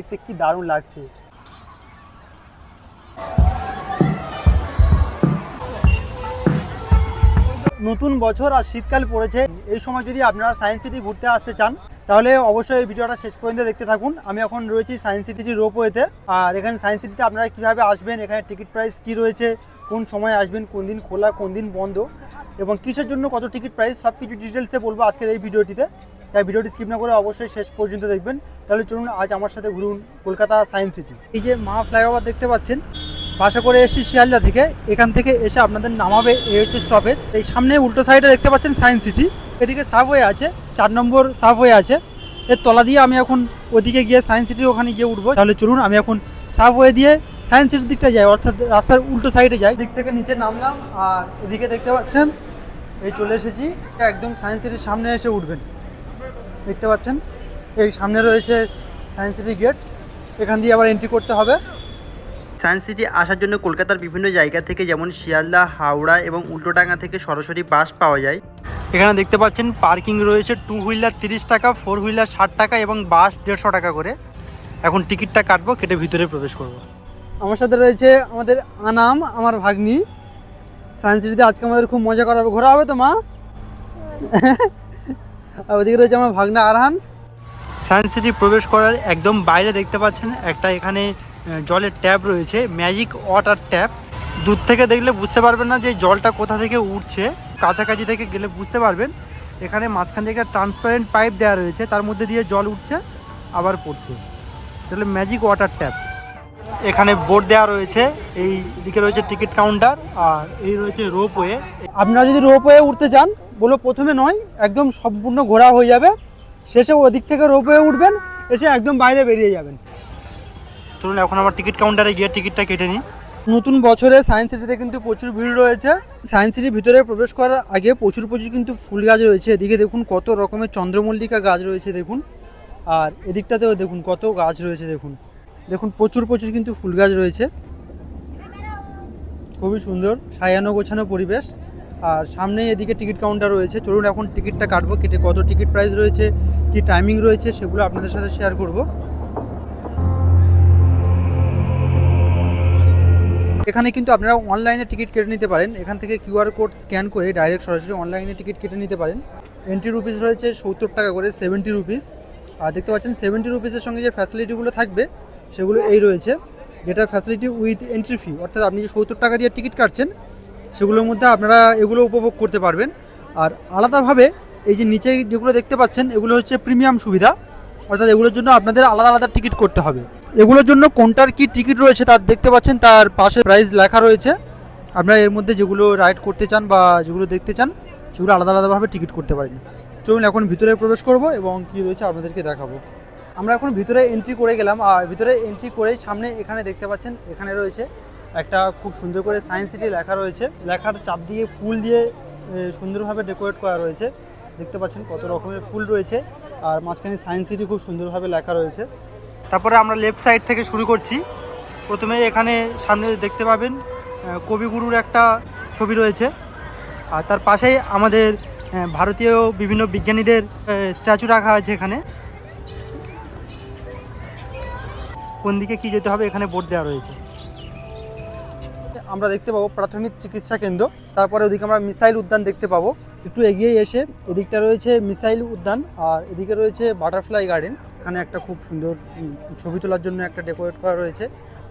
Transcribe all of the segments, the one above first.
দেখতে কি দারুণ লাগছে। নতুন বছর আর শীতকাল পড়েছে, এই সময় যদি আপনারা সায়েন্স সিটি ঘুরতে আসতে চান তাহলে অবশ্যই এই ভিডিওটা শেষ পর্যন্ত দেখতে থাকুন। আমি এখন রয়েছি সায়েন্স সিটি রোপওয়েতে। আর এখানে সায়েন্স সিটিতে আপনারা কীভাবে আসবেন, এখানে টিকিট প্রাইস কী রয়েছে, কোন সময় আসবেন, কোন দিন খোলা কোন দিন বন্ধ এবং কিসের জন্য কত টিকিট প্রাইস, সব কিছু ডিটেলসে বলবো আজকের এই ভিডিওটিতে। তাই ভিডিওটি স্কিপ না করে অবশ্যই শেষ পর্যন্ত দেখবেন। তাহলে চলুন আজ আমার সাথে ঘুরুন কলকাতা সায়েন্স সিটি। এই যে মহা ফ্লাইওভার দেখতে পাচ্ছেন, বাসে করে এসেছি শিয়ালদা থেকে। এখান থেকে এসে আপনাদের নামাবে এই হচ্ছে স্টপেজ। এই সামনে উল্টো সাইডে দেখতে পাচ্ছেন সায়েন্স সিটি, এদিকে সাবওয়ে আছে, 4 নম্বর সাবওয়ে আছে। এর তলা দিয়ে আমি এখন ওদিকে গিয়ে সায়েন্স সিটির ওখানে গিয়ে উঠবো। তাহলে চলুন আমি এখন সাবওয়ে দিয়ে সায়েন্স সিটির দিকটা যাই, অর্থাৎ রাস্তার উল্টো সাইডে যাই। দিক থেকে নিচে নামলাম আর এদিকে দেখতে পাচ্ছেন এই চলে এসেছি, একদম সায়েন্স সিটির সামনে এসে উঠবেন। দেখতে পাচ্ছেন এই সামনে রয়েছে সায়েন্স সিটি গেট, এখান দিয়ে আবার এন্ট্রি করতে হবে। সায়েন্স সিটি আসার জন্য কলকাতার বিভিন্ন জায়গা থেকে যেমন শিয়ালদা, হাওড়া এবং উল্টোডাঙ্গা থেকে সরাসরি বাস পাওয়া যায়। এখানে দেখতে পাচ্ছেন পার্কিং রয়েছে, 2 হুইলার 30 টাকা, 4 হুইলার 60 টাকা এবং বাস 150 টাকা করে। এখন টিকিটটা কাটবো, কেটে ভিতরে প্রবেশ করব। আমার সাথে রয়েছে আমাদের আনাম, আমার ভাগ্নি। সায়েন্স সিটিতে আজকে আমাদের খুব মজা করা হবে, ঘোরা হবে তো মা? আর ওদিকে রয়েছে আমার ভাগ্না আরহান। সায়েন্স সিটি প্রবেশ করার একদম বাইরে দেখতে পাচ্ছেন একটা এখানে জলের ট্যাপ রয়েছে, ম্যাজিক ওয়াটার ট্যাপ। দূর থেকে দেখলে বুঝতে পারবেন না যে জলটা কোথা থেকে উঠছে, কাছাকাছি থেকে গেলে বুঝতে পারবেন। এখানে মাঝখান থেকে ট্রান্সপারেন্ট পাইপ দেওয়া রয়েছে, তার মধ্যে দিয়ে জল উঠছে আবার পড়ছে। তাহলে ম্যাজিক ওয়াটার ট্যাপ। এখানে বোর্ড দেওয়া রয়েছে, এই দিকে রয়েছে টিকিট কাউন্টার আর এই রয়েছে রোপওয়ে। আপনারা যদি রোপওয়ে উঠতে চান বলো, প্রথমে নয়, একদম সম্পূর্ণ ঘোরা হয়ে যাবে, শেষে ওদিক থেকে রোপওয়ে উঠবেন, এসে একদম বাইরে বেরিয়ে যাবেন। চলুন এখন আমার টিকিট কাউন্টারে গিয়ে টিকিটটা কেটে নিই। নতুন বছরে সায়েন্স সিটিতে কিন্তু প্রচুর ভিড় রয়েছে। সায়েন্স সিটির ভিতরে প্রবেশ করার আগে প্রচুর কিন্তু ফুল গাছ রয়েছে। এদিকে দেখুন কত রকমের চন্দ্রমল্লিকা গাছ রয়েছে দেখুন, আর এদিকটাতেও দেখুন কত গাছ রয়েছে দেখুন। দেখুন প্রচুর কিন্তু ফুল গাছ রয়েছে, খুবই সুন্দর সাজানো গোছানো পরিবেশ। আর সামনে এদিকে টিকিট কাউন্টার রয়েছে। চলুন এখন টিকিটটা কাটবো, কেটে কত টিকিট প্রাইস রয়েছে, কি টাইমিং রয়েছে সেগুলো আপনাদের সাথে শেয়ার করব। এখানে কিন্তু আপনারা অনলাইনে টিকিট কেটে নিতে পারেন, এখান থেকে কিউআর কোড স্ক্যান করে ডাইরেক্ট সরাসরি অনলাইনে টিকিট কেটে নিতে পারেন। এন্ট্রি রুপিস রয়েছে 70 টাকা করে, 70 রুপিস। আর দেখতে পাচ্ছেন 70 রুপিসের সঙ্গে যে ফ্যাসিলিটিগুলো থাকবে সেগুলো এই রয়েছে, যেটা ফ্যাসিলিটি উইথ এন্ট্রি ফি, অর্থাৎ আপনি যে 70 টাকা দিয়ে টিকিট কাটছেন সেগুলোর মধ্যে আপনারা এগুলো উপভোগ করতে পারবেন। আর আলাদাভাবে এই যে নিচে যেগুলো দেখতে পাচ্ছেন এগুলো হচ্ছে প্রিমিয়াম সুবিধা, অর্থাৎ এগুলোর জন্য আপনাদের আলাদা টিকিট করতে হবে। এগুলোর জন্য কোনটার কি টিকিট রয়েছে তার দেখতে পাচ্ছেন, তার পাশে প্রাইস লেখা রয়েছে। আপনারা এর মধ্যে যেগুলো রাইড করতে চান বা যেগুলো দেখতে চান সেগুলো আলাদাভাবে টিকিট করতে পারেন। চলুন এখন ভিতরে প্রবেশ করব এবং কি রয়েছে আপনাদেরকে দেখাবো। আমরা এখন ভিতরে এন্ট্রি করে গেলাম, আর ভিতরে এন্ট্রি করে সামনে এখানে দেখতে পাচ্ছেন এখানে রয়েছে একটা খুব সুন্দর করে সায়েন্স সিটি লেখা রয়েছে। লেখার চাপ দিয়ে ফুল দিয়ে সুন্দরভাবে ডেকোরেট করা রয়েছে। দেখতে পাচ্ছেন কত রকমের ফুল রয়েছে, আর মাঝখানে সায়েন্স সিটি খুব সুন্দরভাবে লেখা রয়েছে। তারপরে আমরা লেফট সাইড থেকে শুরু করছি। প্রথমে এখানে সামনে দেখতে পাবেন কবিগুরুর একটা ছবি রয়েছে, আর তার পাশেই আমাদের ভারতীয় বিভিন্ন বিজ্ঞানীদের স্ট্যাচু রাখা আছে। এখানে কোন দিকে কি যেতে হবে এখানে বোর্ড দেওয়া রয়েছে। আমরা দেখতে পাবো প্রাথমিক চিকিৎসা কেন্দ্র, তারপরে ওদিকে আমরা মিসাইল উদ্যান দেখতে পাবো। একটু এগিয়ে এসে এদিকটা রয়েছে মিসাইল উদ্যান, আর এদিকে রয়েছে বাটারফ্লাই গার্ডেন। এখানে একটা খুব সুন্দর ছবি তোলার জন্য একটা ডেকোরেট করা রয়েছে,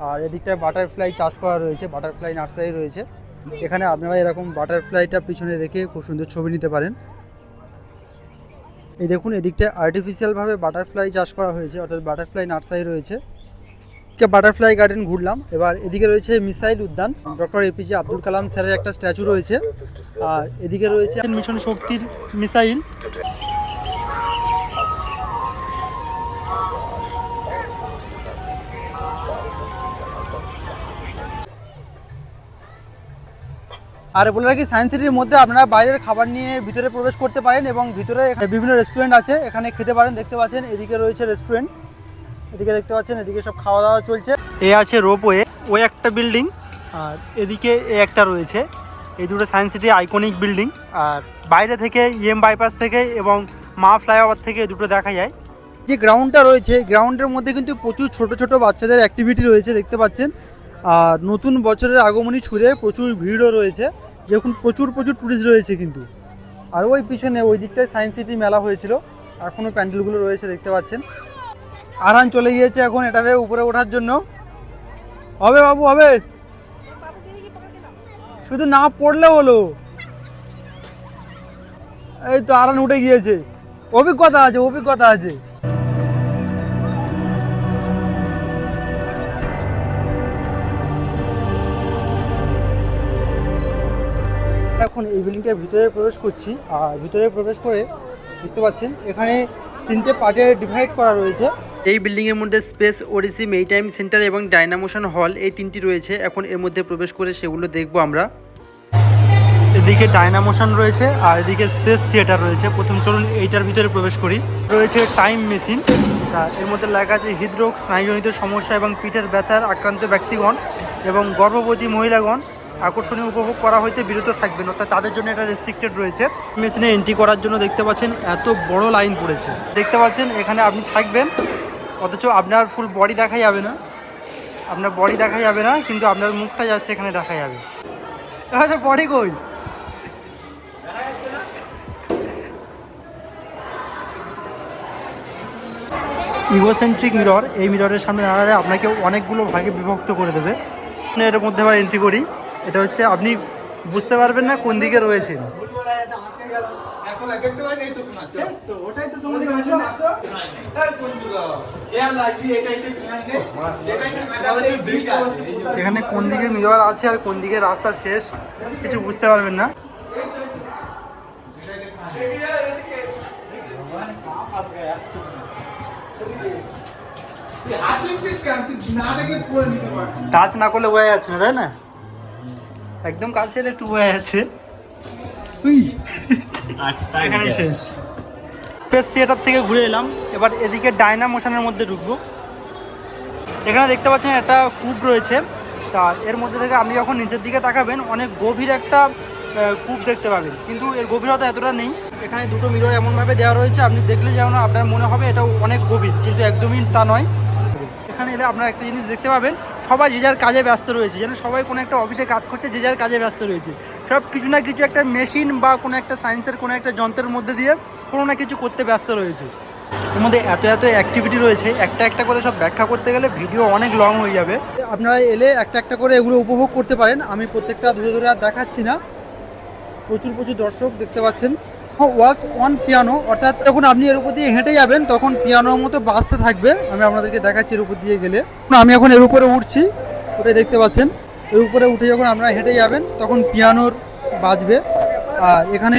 আর এদিকটায় বাটারফ্লাই চাষ করা রয়েছে, বাটারফ্লাই নার্সারি রয়েছে। এখানে আপনারা এরকম বাটারফ্লাইটা পিছনে রেখে খুব সুন্দর ছবি নিতে পারেন। এই দেখুন এদিকটায় আর্টিফিশিয়ালভাবে বাটারফ্লাই চাষ করা হয়েছে, অর্থাৎ বাটারফ্লাই নার্সারি রয়েছে। বাটারফ্লাই গার্ডেন ঘুরলাম, এবার এদিকে রয়েছে মিসাইল উদ্যান, ডক্টর এপিজে আব্দুল কালাম স্যারের একটা স্ট্যাচু রয়েছে। আর এদিকে রয়েছে মিশন শক্তির মিসাইল। আর বলে রাখি সায়েন্স সিটির মধ্যে আপনারা বাইরের খাবার নিয়ে ভিতরে প্রবেশ করতে পারেন এবং ভিতরে বিভিন্ন রেস্টুরেন্ট আছে, এখানে খেতে পারেন। দেখতে পাচ্ছেন এদিকে রয়েছে রেস্টুরেন্ট, এদিকে দেখতে পাচ্ছেন এদিকে সব খাওয়া দাওয়া চলছে। এ আছে রোপওয়ে, ওই একটা বিল্ডিং, আর এদিকে এ একটা রয়েছে। এই দুটো সায়েন্স সিটি আইকনিক বিল্ডিং। আর বাইরে থেকে ইএম বাইপাস থেকে এবং মা ফ্লাইওভার থেকে দুটো দেখা যায়। যে গ্রাউন্ডটা রয়েছে গ্রাউন্ডের মধ্যে কিন্তু প্রচুর ছোট ছোট বাচ্চাদের অ্যাক্টিভিটি রয়েছে দেখতে পাচ্ছেন। আর নতুন বছরের আগমনী ছুঁড়ে প্রচুর ভিড়ও রয়েছে, দেখুন প্রচুর প্রচুর টুরিস্ট রয়েছে কিন্তু। আর ওই পিছনে ওই দিকটায় সায়েন্স সিটি মেলা হয়েছিল, এখনও প্যান্ডেলগুলো রয়েছে দেখতে পাচ্ছেন। আরান চলে গিয়েছে এখন এটাতে উপরে ওঠার জন্য। হবে বাবু হবে, শুধু না পড়লে হলো। এই তো আরান উঠে গিয়েছে, অভিজ্ঞতা আছে অভিজ্ঞতা আছে। এখন এই বিল্ডিংটার ভিতরে প্রবেশ করছি, আর ভিতরে প্রবেশ করে দেখতে পাচ্ছেন এখানে 3টে পার্টে ডিভাইড করা রয়েছে। এই বিল্ডিংয়ের মধ্যে স্পেস ওডিসি, মেই টাইম সেন্টার এবং ডাইনামোশন হল এই 3টি রয়েছে। এখন এর মধ্যে প্রবেশ করে সেগুলো দেখব আমরা। এদিকে ডাইনামোশন রয়েছে আর এদিকে স্পেস থিয়েটার রয়েছে। প্রথম চলুন এইটার ভিতরে প্রবেশ করি। রয়েছে টাইম মেশিন, এর মধ্যে লেখা আছে হৃদরোগ, স্নায়ুজনিত সমস্যা এবং পিঠের ব্যথার আক্রান্ত ব্যক্তিগণ এবং গর্ভবতী মহিলাগণ আকর্ষণীয় উপভোগ করা হইতে বিরত থাকবেন, অর্থাৎ তাদের জন্য এটা রেস্ট্রিক্টেড রয়েছে। মেশিনে এন্ট্রি করার জন্য দেখতে পাচ্ছেন এত বড় লাইন পড়েছে। দেখতে পাচ্ছেন এখানে আপনি থাকবেন, অথচ আপনার ফুল বডি দেখা যাবে না, আপনার বডি দেখা যাবে না, কিন্তু আপনার মুখটা জাস্ট এখানে দেখা যাবে। আচ্ছা বডি কই? ইগোসেন্ট্রিক মিরর, এই মিররের সামনে দাঁড়ালে আপনাকে অনেকগুলো ভাগে বিভক্ত করে দেবে। এর মধ্যে আবার এন্ট্রি করি, এটা হচ্ছে আপনি বুঝতে পারবেন না কোন দিকে রয়েছেন। এখানে কোন দিকে মিরর আছে আর কোন দিকে রাস্তা শেষ কিছু বুঝতে পারবেন না। টাচ না করলে বোঝা যাচ্ছে না, তাই না? একদম কাছে এলে একটু বোঝা যাচ্ছে। এখানে শেষ। স্পেস থিয়েটার থেকে ঘুরে এলাম, এবার এদিকে ডাইনামোশনের মধ্যে ঢুকবো। এখানে দেখতে পাচ্ছেন একটা কূপ রয়েছে, তা এর মধ্যে থেকে আপনি যখন নিচের দিকে তাকাবেন অনেক গভীর একটা কূপ দেখতে পাবেন, কিন্তু এর গভীরতা এতটা নেই। এখানে দুটো মিরর এমনভাবে দেওয়া রয়েছে আপনি দেখলে যেমন আপনার মনে হবে এটা অনেক গভীর, কিন্তু একদমই তা নয়। এখানে এলে আপনারা একটা জিনিস দেখতে পাবেন, সবাই যে যার কাজে ব্যস্ত রয়েছে, যেন সবাই কোনো একটা অফিসে কাজ করছে, যে যার কাজে ব্যস্ত রয়েছে। সব কিছু না কিছু একটা মেশিন বা কোনো একটা সায়েন্সের কোনো একটা যন্ত্রের মধ্যে দিয়ে কোনো না কিছু করতে ব্যস্ত রয়েছে। এর মধ্যে এত এত অ্যাক্টিভিটি রয়েছে, একটা একটা করে সব ব্যাখ্যা করতে গেলে ভিডিও অনেক লং হয়ে যাবে। আপনারা এলে একটা একটা করে এগুলো উপভোগ করতে পারেন, আমি প্রত্যেকটা ধরে ধরে আর দেখাচ্ছি না। প্রচুর প্রচুর দর্শক দেখতে পাচ্ছেন। ওয়াক অন পিয়ানো, অর্থাৎ যখন আপনি এর উপর দিয়ে হেঁটে যাবেন তখন পিয়ানোর মতো বাজতে থাকবে। আমি আপনাদেরকে দেখাচ্ছি এর উপর দিয়ে গেলে। আমি এখন এর উপরে উঠছি, ওটাই দেখতে পাচ্ছেন। এর উপরে উঠে যখন আপনারা হেঁটে যাবেন তখন পিয়ানোর বাজবে। আর এখানে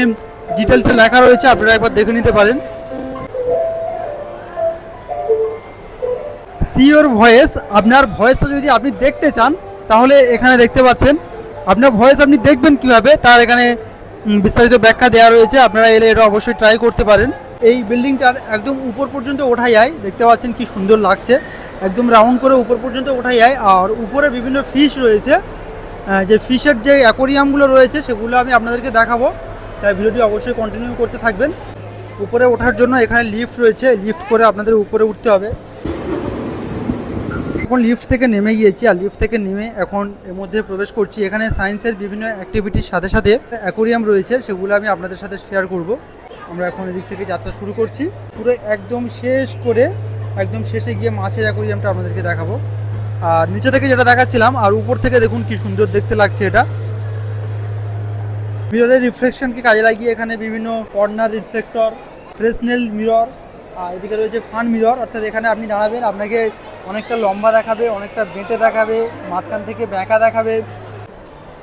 ডিটেলসে লেখা রয়েছে, আপনারা একবার দেখে নিতে পারেন। সি ইওর ভয়েস, আপনার ভয়েসটা যদি আপনি দেখতে চান তাহলে এখানে দেখতে পাচ্ছেন। আপনার ভয়েস আপনি দেখবেন কিভাবে তার এখানে বিস্তারিত ব্যাখ্যা দেওয়া রয়েছে। আপনারা এলে এটা অবশ্যই ট্রাই করতে পারেন। এই বিল্ডিংটার একদম উপর পর্যন্ত ওঠা যায়, দেখতে পাচ্ছেন কি সুন্দর লাগছে। একদম রাউন্ড করে উপর পর্যন্ত ওঠা যায়, আর উপরে বিভিন্ন ফিশ রয়েছে। যে ফিশের যে অ্যাকোরিয়ামগুলো রয়েছে সেগুলো আমি আপনাদেরকে দেখাবো, তাই ভিডিওটি অবশ্যই কন্টিনিউ করতে থাকবেন। উপরে ওঠার জন্য এখানে লিফট রয়েছে, লিফট করে আপনাদের উপরে উঠতে হবে। এখন লিফট থেকে নেমে গিয়েছি, আর লিফট থেকে নেমে এখন এর মধ্যে প্রবেশ করছি। এখানে সায়েন্সের বিভিন্ন অ্যাক্টিভিটির সাথে সাথে অ্যাকোরিয়াম রয়েছে, সেগুলো আমি আপনাদের সাথে শেয়ার করব। আমরা এখন এদিক থেকে যাত্রা শুরু করছি, পুরো একদম শেষ করে একদম শেষে গিয়ে মাছের অ্যাকোরিয়ামটা আপনাদেরকে দেখাবো। আর নিচে থেকে যেটা দেখাচ্ছিলাম, আর উপর থেকে দেখুন কি সুন্দর দেখতে লাগছে এটা। মিররের রিফ্লেকশনকে কাজে লাগিয়ে এখানে বিভিন্ন কর্নার রিফ্লেক্টর, ফ্রেসনেল মিরর, আর এদিকে রয়েছে ফান মিরর, অর্থাৎ এখানে আপনি দাঁড়াবেন আপনাকে অনেকটা লম্বা দেখাবে, অনেকটা বেঁটে দেখাবে, মাঝখান থেকে ব্যাঁকা দেখাবে।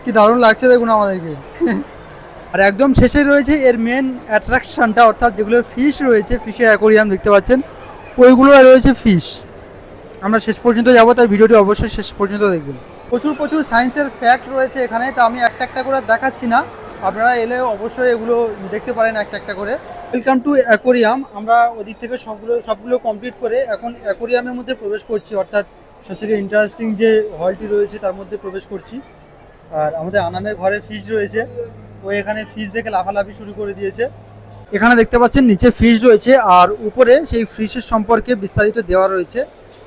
কি দারুণ লাগছে দেখুন আমাদেরকে। আর একদম শেষে রয়েছে এর মেন অ্যাট্রাকশনটা, অর্থাৎ যেগুলো ফিশ রয়েছে, ফিশের অ্যাকোরিয়াম দেখতে পাচ্ছেন, ওইগুলো রয়েছে ফিশ। আমরা শেষ পর্যন্ত যাবো, তাই ভিডিওটি অবশ্যই শেষ পর্যন্ত দেখবেন। প্রচুর প্রচুর সায়েন্সের ফ্যাক্ট রয়েছে এখানে, তা আমি একটা একটা করে দেখাচ্ছি না, আপনারা এলে অবশ্যই এগুলো দেখতে পারেন একটা একটা করে। Welcome to aquarium. আমরা ওদিক থেকে সবগুলো কমপ্লিট করে এখন অ্যাকোরিয়ামের মধ্যে প্রবেশ করছি, অর্থাৎ সবথেকে ইন্টারেস্টিং যে হলটি রয়েছে তার মধ্যে প্রবেশ করছি। আর আমাদের আনামের ঘরে ফিশ রয়েছে, ও এখানে ফিশ দেখে লাফালাফি শুরু করে দিয়েছে। এখানে দেখতে পাচ্ছেন নিচে ফিশ রয়েছে আর উপরে সেই ফিশের সম্পর্কে বিস্তারিত দেওয়া রয়েছে।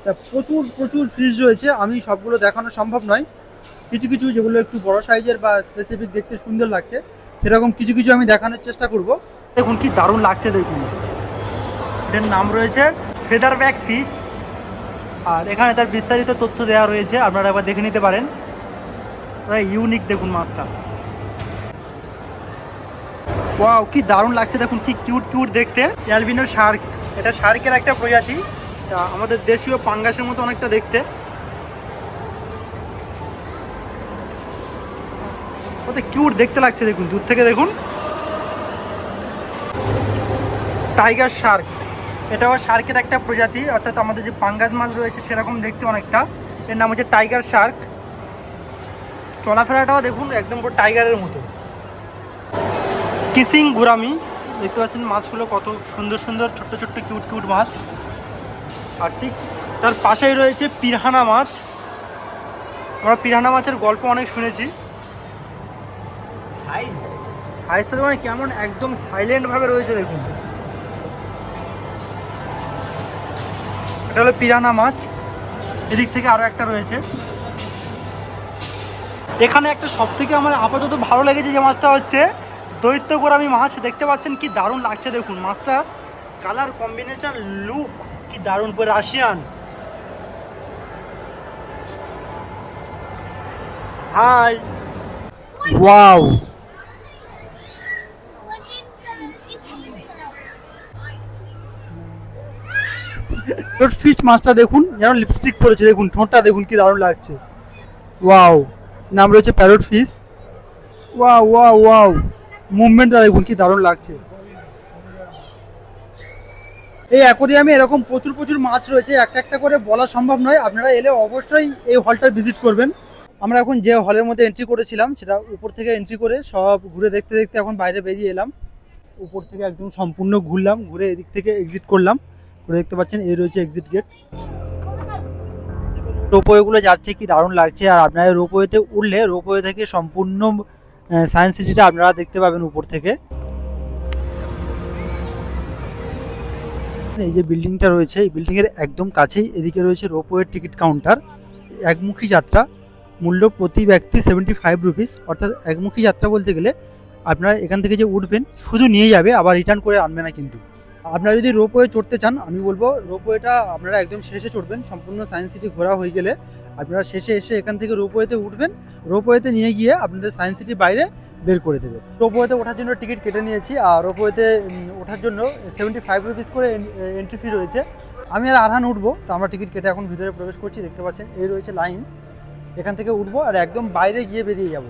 তা প্রচুর প্রচুর ফিশ রয়েছে, আমি সবগুলো দেখানো সম্ভব নয়। কিছু কিছু যেগুলো একটু বড় সাইজের বা স্পেসিফিক দেখতে সুন্দর লাগছে সেরকম কিছু কিছু আমি দেখানোর চেষ্টা করব। দেখুন কি দারুণ লাগছে, দেখুন এটার নাম রয়েছে ফেদার ব্যাক ফিশ আর এখানে তার বিস্তারিত তথ্য দেওয়া রয়েছে, আপনারা একবার দেখে নিতে পারেন। ইউনিক দেখুন মাছটা, ওয়াও কি দারুণ লাগছে, দেখুন কি কিউট কিউট দেখতে। অ্যালবিনো শার্ক, এটা শার্কের একটা প্রজাতি, আমাদের দেশীয় পাঙ্গাসের মতো অনেকটা দেখতে। কত কিউট দেখতে লাগছে দেখুন, দূর থেকে দেখুন। টাইগার শার্ক, এটাও শার্কের একটা প্রজাতি, অর্থাৎ আমাদের যে পাঙ্গাস মাছ রয়েছে সেরকম দেখতে অনেকটা। এর নাম হচ্ছে টাইগার শার্ক। চলাফেরাটাও দেখুন একদম পুরো টাইগারের মতো। কিসিং গুরামি, দেখতে পাচ্ছেন মাছগুলো কত সুন্দর সুন্দর ছোট্ট ছোট্ট কিউট কিউট মাছ। আর ঠিক তার পাশেই রয়েছে পিরানা মাছ। আমরা পিরানা মাছের গল্প অনেক শুনেছি। সাইজটা মানে কেমন একদম সাইলেন্টভাবে রয়েছে দেখুন। এটা হলো পিরানা মাছ, এদিক থেকে আরও একটা রয়েছে। এখানে একটা সব থেকে আমার আপাতত ভালো লেগেছে যে মাছটা হচ্ছে দৈত্য গোরামি মাছ। দেখতে পাচ্ছেন কি দারুণ লাগছে দেখুন মাছটা, কালার কম্বিনেশন লুক কি দারুণ, পুরো রাশিয়ান। হাই, ওয়াও ফিশ মাছটা দেখুন যেন লিপস্টিক পরেছে, দেখুন ঠোঁটটা দেখুন কি দারুণ লাগছে। ওয়াও, নাম রয়েছে parrot fish. Wow wow wow, মুভমেন্টটা দেখুন কি দারুণ লাগছে। এই অ্যাকোরিয়ামে এরকম প্রচুর প্রচুর মাছ রয়েছে, একটা একটা করে বলা সম্ভব নয়। আপনারা এলে অবশ্যই এই হলটা ভিজিট করবেন। আমরা এখন যে হলের মধ্যে এন্ট্রি করেছিলাম সেটা উপর থেকে এন্ট্রি করে সব ঘুরে দেখতে দেখতে এখন বাইরে বেরিয়ে এলাম। উপর থেকে একদম সম্পূর্ণ ঘুরলাম, ঘুরে এদিক থেকে এক্সিট করলাম। করে দেখতে পাচ্ছেন এই রয়েছে এক্সিট গেট। রোপওয়েগুলো যাচ্ছে কি দারুণ লাগছে। আর আপনারা রোপওয়েতে উঠলে রোপওয়ে থেকে সম্পূর্ণ সায়েন্স সিটিটা আপনারা দেখতে পাবেন উপর থেকে। এই যে বিল্ডিংটা রয়েছে এই বিল্ডিংয়ের একদম কাছেই এদিকে রয়েছে রোপওয়ের টিকিট কাউন্টার। একমুখী যাত্রা, মূল্য প্রতি ব্যক্তি 75 রুপিস। অর্থাৎ একমুখী যাত্রা বলতে গেলে আপনারা এখান থেকে যে উঠবেন শুধু নিয়ে যাবে, আবার রিটার্ন করে আনবে না। কিন্তু আপনারা যদি রোপওয়ে চড়তে চান আমি বলবো রোপওয়েটা আপনারা একদম শেষে চড়বেন। সম্পূর্ণ সায়েন্স সিটি ঘোরা হয়ে গেলে আপনারা শেষে এসে এখান থেকে রোপওয়েতে উঠবেন। রোপওয়েতে নিয়ে গিয়ে আপনাদের সায়েন্স সিটির বাইরে বের করে দেবে। রোপওয়েতে ওঠার জন্য টিকিট কেটে নিয়েছি, আর রোপওয়েতে ওঠার জন্য 75 রুপিস করে এন্ট্রি ফি রয়েছে। আমি আর আরহান উঠবো, তো আমরা টিকিট কেটে এখন ভিতরে প্রবেশ করছি। দেখতে পাচ্ছেন এই রয়েছে লাইন, এখান থেকে উঠবো আর একদম বাইরে গিয়ে বেরিয়ে যাব।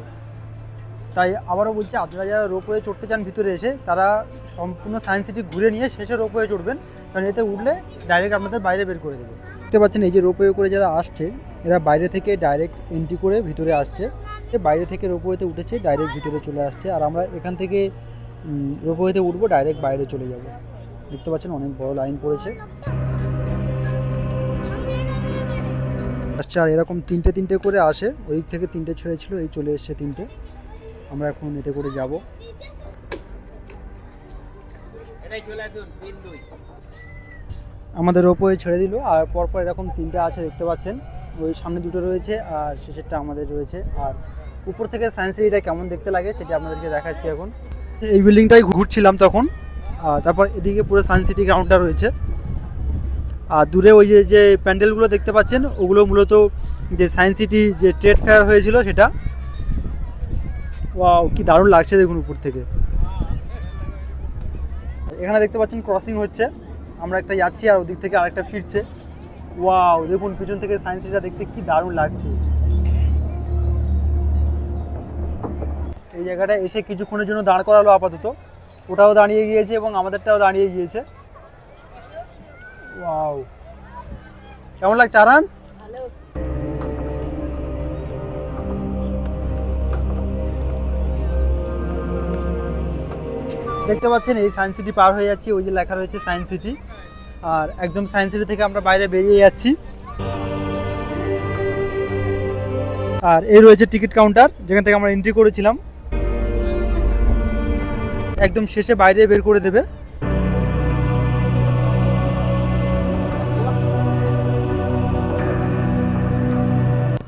তাই আবারও বলছি, আপনারা যারা রোপওয়ে চড়তে চান ভিতরে এসে তারা সম্পূর্ণ সায়েন্স সিটি ঘুরে নিয়ে শেষে রোপওয়ে চড়বেন, কারণ এতে উঠলে ডাইরেক্ট আপনাদের বাইরে বের করে দেবে। দেখতে পাচ্ছেন এই যে রোপওয়ে করে যারা আসছে এরা বাইরে থেকে ডাইরেক্ট এন্ট্রি করে ভিতরে আসছে, বাইরে থেকে রোপওয়েতে উঠেছে ডাইরেক্ট ভিতরে চলে আসছে। আর আমরা এখান থেকে রোপওয়েতে উঠবো, ডাইরেক্ট বাইরে চলে যাব। দেখতে পাচ্ছেন অনেক বড় লাইন পড়েছে। আচ্ছা, আর এরকম তিনটে তিনটে করে আসে, ওই দিক থেকে তিনটে ছেড়েছিল, এই চলে এসছে তিনটে। আমরা এখন এতে করে যাব। আমাদের রোপওয়ে ছেড়ে দিল, আর পরপর এরকম তিনটে আছে দেখতে পাচ্ছেন। ওই সামনে দুটো রয়েছে আর শেষেরটা আমাদের রয়েছে। আর উপর থেকে সায়েন্স সিটিটা কেমন দেখতে লাগে সেটা আপনাদেরকে দেখাচ্ছি এখন। এই বিল্ডিংটাই ঘুরছিলাম তখন। আর তারপর এদিকে পুরো সায়েন্স সিটি গ্রাউন্ডটা রয়েছে। আর দূরে ওই যে প্যান্ডেলগুলো দেখতে পাচ্ছেন ওগুলো মূলত যে সায়েন্স সিটি যে ট্রেড ফেয়ার হয়েছিল সেটা। ওয়াও কি দারুণ লাগছে দেখুন উপর থেকে। এখানে দেখতে পাচ্ছেন ক্রসিং হচ্ছে, আমরা একটা যাচ্ছি আর ওদিক থেকে আরেকটা ফিরছে। ওয়াও দেখুন পিছন থেকে সায়েন্স সিটিটা দেখতে কি দারুণ লাগছে। এই জায়গাটা এসে কিছুক্ষণের জন্য দাঁড় করালো আপাতত, ওটাও দাঁড়িয়ে গিয়েছে এবং আমাদেরটাও দাঁড়িয়ে গিয়েছে। ওয়াও কেমন লাগছে আরান? ভালো। দেখতে পাচ্ছেন এই সায়েন্স সিটি পার হয়ে যাচ্ছি, ওই যে লেখা রয়েছে সায়েন্স সিটি। আর একদম সায়েন্স সিটি থেকে আমরা বাইরে বেরিয়ে যাচ্ছি। আর এই রয়েছে টিকিট কাউন্টার যেখান থেকে আমরা এন্ট্রি করেছিলাম। একদম শেষে বাইরে বের করে দেবে।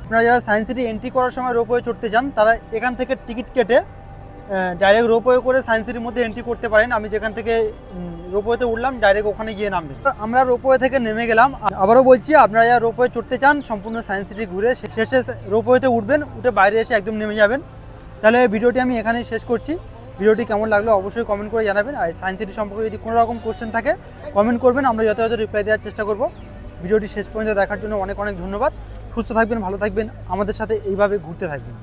আপনারা যারা সায়েন্স সিটি এন্ট্রি করার সময় রোপওয়ে চড়তে চান তারা এখান থেকে টিকিট কেটে ডাইরেক্ট রোপওয়ে করে সায়েন্স সিটির মধ্যে এন্ট্রি করতে পারেন। আমি যেখান থেকে রোপওয়েতে উঠলাম ডাইরেক্ট ওখানে গিয়ে নামবেন। আমরা রোপওয়ে থেকে নেমে গেলাম। আবারও বলছি, আপনারা যারা রোপওয়ে চড়তে চান সম্পূর্ণ সায়েন্স সিটি ঘুরে শেষে রোপওয়েতে উঠবেন, উঠে বাইরে এসে একদম নেমে যাবেন। তাহলে ভিডিওটি আমি এখানেই শেষ করছি। ভিডিওটি কেমন লাগলো অবশ্যই কমেন্ট করে জানাবেন। আর সায়েন্স সিটি সম্পর্কে যদি কোনো রকম কোশ্চেন থাকে কমেন্ট করবেন, আমরা যথাযথ রিপ্লাই দেওয়ার চেষ্টা করব। ভিডিওটি শেষ পর্যন্ত দেখার জন্য অনেক অনেক ধন্যবাদ। সুস্থ থাকবেন, ভালো থাকবেন, আমাদের সাথে এইভাবে ঘুরতে থাকবেন।